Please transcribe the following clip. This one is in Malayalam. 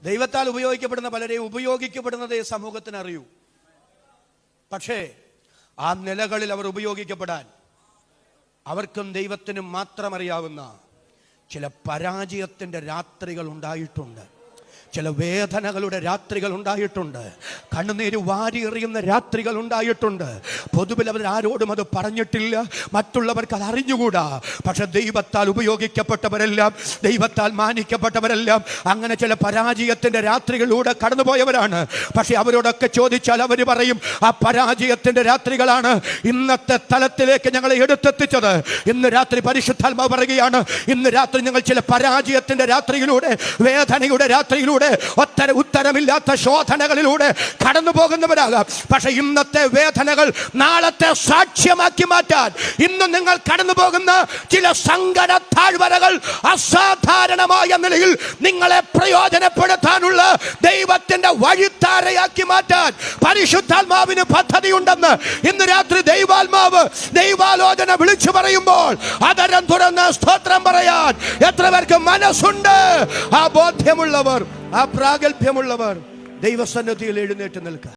ദൈവത്താൽ ഉപയോഗിക്കപ്പെടുന്ന പലരെയും ഉപയോഗിക്കപ്പെടുന്നതേ സമൂഹത്തിന് അറിയൂ. പക്ഷേ ആ നിലകളിൽ അവർ ഉപയോഗിക്കപ്പെടാൻ അവർക്കും ദൈവത്തിനും മാത്രം അറിയാവുന്ന ചില പരാജയത്തിൻ്റെ രാത്രികൾ ഉണ്ടായിട്ടുണ്ട്. ചില വേദനകളുടെ രാത്രികൾ ഉണ്ടായിട്ടുണ്ട്. കണ്ണുനീര് വാരിയെറിയുന്ന രാത്രികൾ ഉണ്ടായിട്ടുണ്ട്. പൊതുവിൽ അവർ ആരോടും അത് പറഞ്ഞിട്ടില്ല, മറ്റുള്ളവർക്ക് അത് അറിഞ്ഞുകൂടാ. പക്ഷെ ദൈവത്താൽ ഉപയോഗിക്കപ്പെട്ടവരെല്ലാം, ദൈവത്താൽ മാനിക്കപ്പെട്ടവരെല്ലാം അങ്ങനെ ചില പരാജയത്തിൻ്റെ രാത്രികളിലൂടെ കടന്നുപോയവരാണ്. പക്ഷെ അവരോടൊക്കെ ചോദിച്ചാൽ അവർ പറയും, ആ പരാജയത്തിൻ്റെ രാത്രികളാണ് ഇന്നത്തെ തലത്തിലേക്ക് ഞങ്ങളെ എടുത്തെത്തിച്ചത്. ഇന്ന് രാത്രി പരിശുദ്ധാത്മാവ് പറയുകയാണ്, ഇന്ന് രാത്രി ഞങ്ങൾ ചില പരാജയത്തിൻ്റെ രാത്രിയിലൂടെ, വേദനയുടെ രാത്രിയിലൂടെ, ഉത്തരമില്ലാത്ത ശോധനകളിലൂടെ കടന്നു പോകുന്നവരാകാം. പക്ഷെ ഇന്നത്തെ വേദനകൾ നാളത്തെ സാക്ഷ്യമാക്കി മാറ്റാൻ ഇന്ന് നിങ്ങൾ കടന്നു പോകുന്ന ചില സങ്കട താഴ്വരകൾ അസാധാരണമായ നിലയിൽ നിങ്ങളെ പ്രയോജനപ്പെടുത്താനുള്ള ദൈവത്തിന്റെ വഴിത്താരയാക്കി മാറ്റാൻ പരിശുദ്ധാത്മാവിന് പദ്ധതിയുണ്ടെന്ന് ഇന്ന് രാത്രി ദൈവാലോചന വിളിച്ചു പറയുമ്പോൾ അതരം തുറന്ന് സ്തോത്രം പറയാൻ എത്ര പേർക്ക് മനസ്സുണ്ട്? ആ ബോധ്യമുള്ളവർ, ആ പ്രാഗൽഭ്യമുള്ളവർ ദൈവസന്നിധിയിൽ എഴുന്നേറ്റ് നിൽക്കുക.